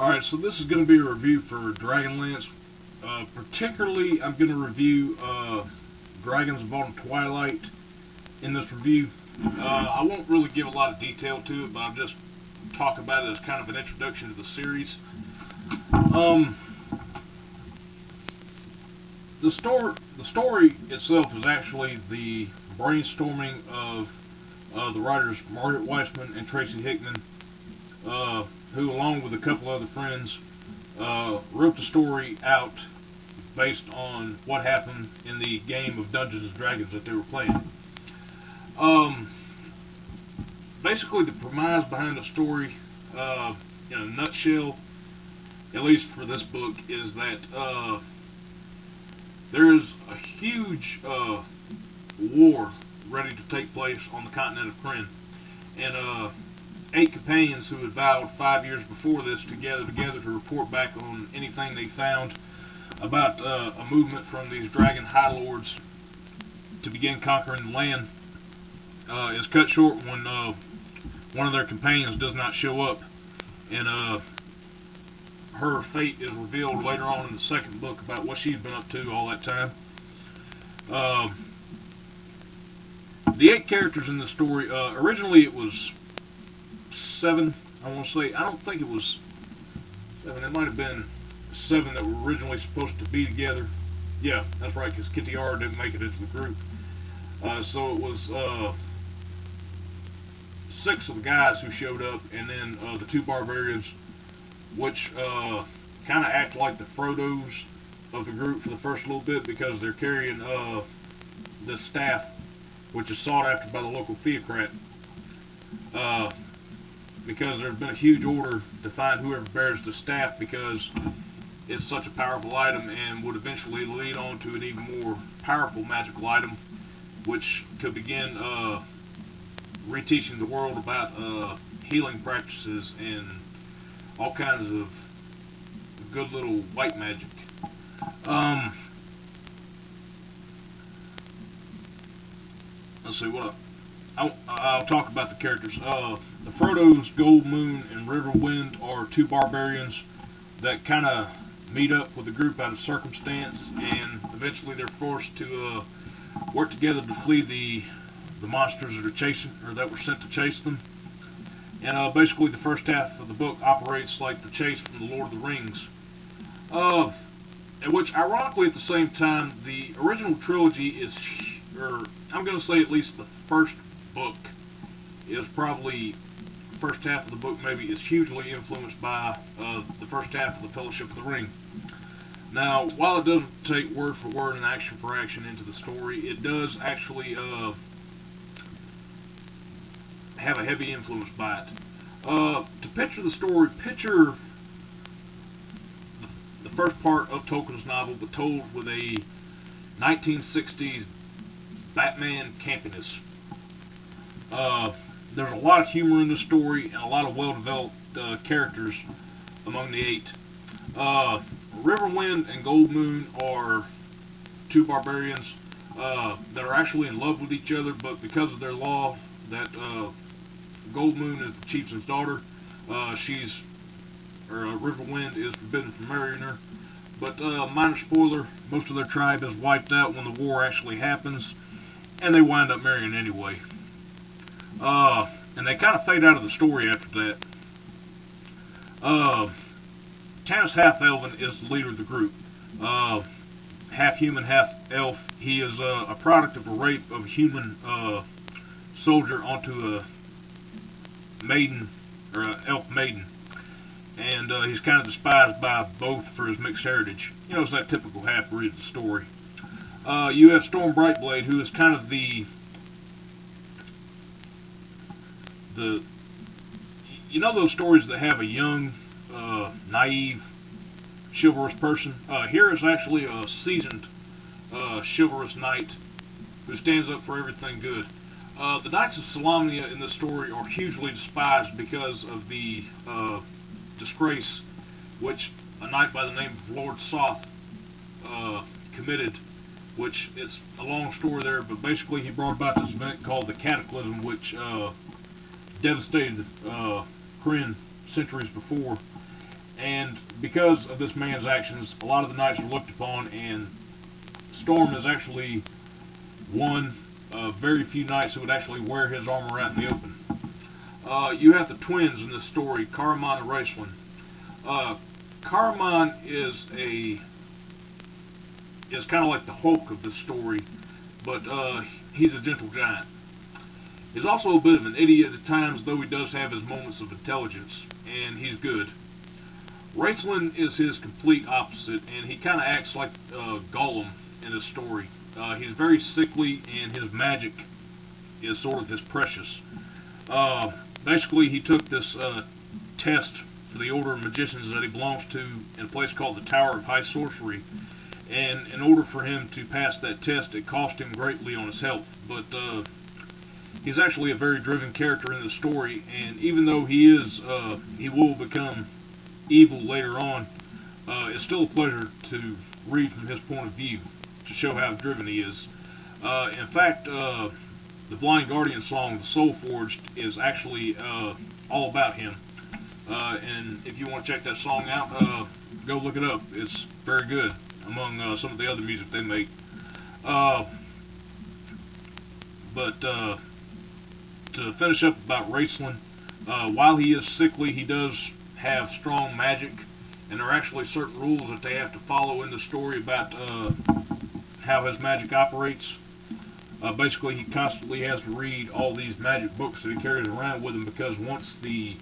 Alright, so this is going to be a review for Dragonlance. Particularly, I'm going to review Dragons Involving Twilight in this review. I won't really give a lot of detail to it, but I'll just talk about it as kind of an introduction to the series. The story itself is actually the brainstorming of the writers Margaret Weisman and Tracy Hickman, who, along with a couple other friends, wrote the story out based on what happened in the game of Dungeons and Dragons that they were playing. Basically, the premise behind the story, in a nutshell, at least for this book, is that there is a huge war ready to take place on the continent of Kryn, and 8 companions who had vowed 5 years before this to gather together to report back on anything they found about a movement from these dragon high lords to begin conquering the land is cut short when one of their companions does not show up, and her fate is revealed later on in the second book about what she's been up to all that time. The 8 characters in the story, originally it was 7, I want to say. I don't think it was 7. It might have been 7 that were originally supposed to be together. Yeah, that's right, because Kittiara didn't make it into the group. So it was 6 of the guys who showed up, and then the 2 barbarians, which kind of act like the Frodos of the group for the first little bit, because they're carrying this staff, which is sought after by the local theocrat. Because there's been a huge order to find whoever bears the staff, because it's such a powerful item and would eventually lead on to an even more powerful magical item, which could begin reteaching the world about healing practices and all kinds of good little white magic. Let's see what I'll talk about the characters. The Frodos, Gold Moon, and Riverwind are 2 barbarians that kind of meet up with a group out of circumstance, and eventually they're forced to work together to flee the monsters that are chasing, or that were sent to chase them. And basically, the first half of the book operates like the chase from the Lord of the Rings. Which, ironically, at the same time, the original trilogy is, or I'm going to say at least the first book is probably, first half of the book maybe, is hugely influenced by the first half of the Fellowship of the Ring. Now, while it doesn't take word for word and action for action into the story, it does actually have a heavy influence by it. To picture the story, picture the first part of Tolkien's novel, but told with a 1960s Batman campiness. There's a lot of humor in the story and a lot of well-developed characters among the 8. Riverwind and Gold Moon are 2 barbarians that are actually in love with each other, but because of their law that Gold Moon is the chieftain's daughter, Riverwind is forbidden from marrying her. But minor spoiler, most of their tribe is wiped out when the war actually happens, and they wind up marrying anyway. And they kind of fade out of the story after that. Tanis Half-Elven is the leader of the group. Half human, half elf. He is a product of a rape of a human soldier onto a maiden, or an elf maiden. And he's kind of despised by both for his mixed heritage. You know, it's that typical half-breed of the story. You have Storm Brightblade, who is kind of the you know those stories that have a young, naive, chivalrous person? Here is actually a seasoned, chivalrous knight who stands up for everything good. The Knights of Solamnia in this story are hugely despised because of the disgrace which a knight by the name of Lord Soth committed, which is a long story there, but basically he brought about this event called the Cataclysm, which devastated Kryn centuries before, And because of this man's actions, a lot of the knights are looked upon, and Storm is actually one of very few knights who would actually wear his armor out in the open. You have the twins in this story, Caramon and Raceland. Caramon is kind of like the Hulk of this story, but he's a gentle giant. He's also a bit of an idiot at times, though he does have his moments of intelligence, and he's good. Raceland is his complete opposite, and he kind of acts like Gollum in his story. He's very sickly, and his magic is sort of his precious. Basically, he took this test for the Order of Magicians that he belongs to in a place called the Tower of High Sorcery, and in order for him to pass that test, it cost him greatly on his health. But he's actually a very driven character in the story, and even though he will become evil later on, it's still a pleasure to read from his point of view to show how driven he is. In fact, the Blind Guardian song, The Soul Forged, is actually all about him. And if you want to check that song out, go look it up. It's very good among some of the other music they make. But to finish up about Raceland, while he is sickly, he does have strong magic, and there are actually certain rules that they have to follow in the story about how his magic operates. Basically, he constantly has to read all these magic books that he carries around with him, because once the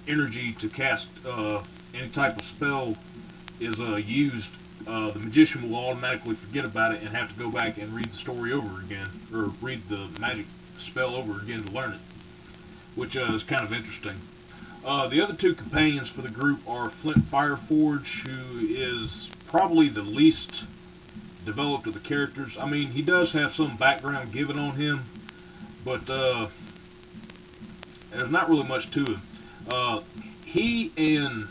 energy to cast any type of spell is used, the magician will automatically forget about it and have to go back and read the story over again, or read the magic spell over again to learn it, which is kind of interesting. The other two companions for the group are Flint Fireforge, who is probably the least developed of the characters. I mean, he does have some background given on him, but there's not really much to him. He and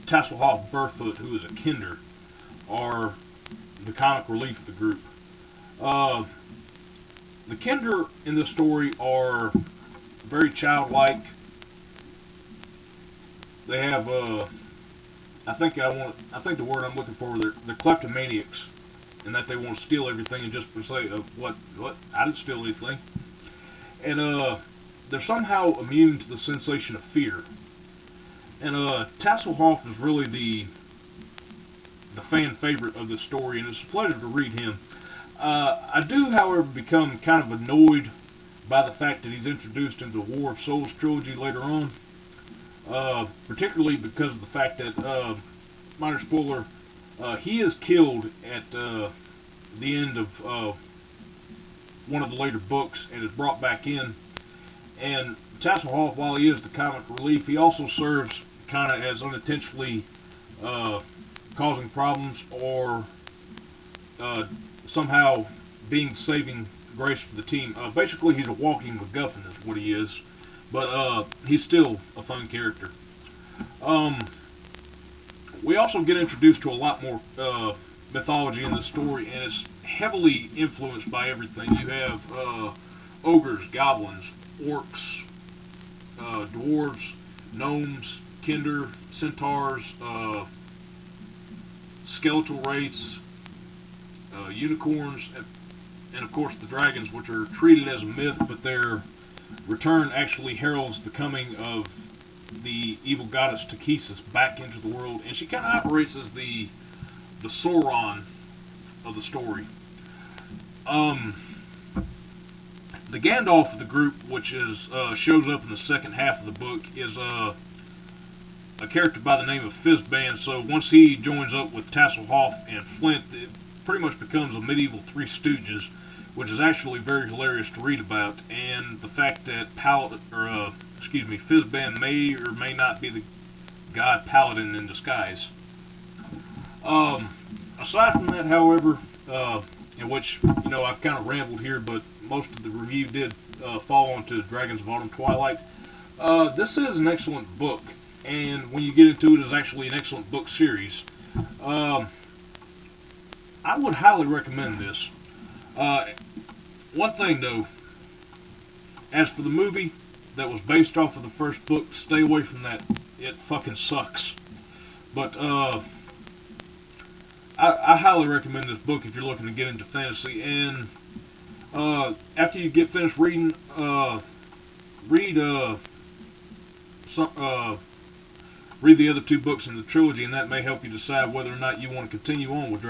Tasselhoff Burfoot, who is a Kinder, are the comic relief of the group. The Kinder in this story are very childlike. They have I think the word I'm looking for, they're kleptomaniacs, in that they want to steal everything and just say, what, I didn't steal anything. And they're somehow immune to the sensation of fear. And Tasselhoff is really the fan favorite of the story, and it's a pleasure to read him. I do, however, become kind of annoyed by the fact that he's introduced into the War of Souls trilogy later on. Particularly because of the fact that, minor spoiler, he is killed at the end of one of the later books and is brought back in. And Tasselhoff, while he is the comic relief, he also serves kind of as unintentionally causing problems, or somehow being saving grace for the team. Basically, he's a walking MacGuffin is what he is. But he's still a fun character. We also get introduced to a lot more mythology in this story, and it's heavily influenced by everything. You have ogres, goblins, orcs, dwarves, gnomes, kinder, centaurs, skeletal wraiths, unicorns, and of course the dragons, which are treated as a myth, but their return actually heralds the coming of the evil goddess Takesis back into the world, and she kind of operates as the Sauron of the story. The Gandalf of the group, which is shows up in the second half of the book, is a character by the name of Fizban. So once he joins up with Tasselhoff and Flint, it pretty much becomes a medieval Three Stooges, which is actually very hilarious to read about. And the fact that Fizban may or may not be the god Paladin in disguise. Aside from that, however, in which, I've kind of rambled here, but most of the review did fall onto Dragons of Autumn Twilight. This is an excellent book, and when you get into it, it's actually an excellent book series. I would highly recommend this. One thing, though, as for the movie that was based off of the first book, stay away from that. It fucking sucks. But I highly recommend this book if you're looking to get into fantasy. And after you get finished reading, read some, read the other two books in the trilogy, and that may help you decide whether or not you want to continue on with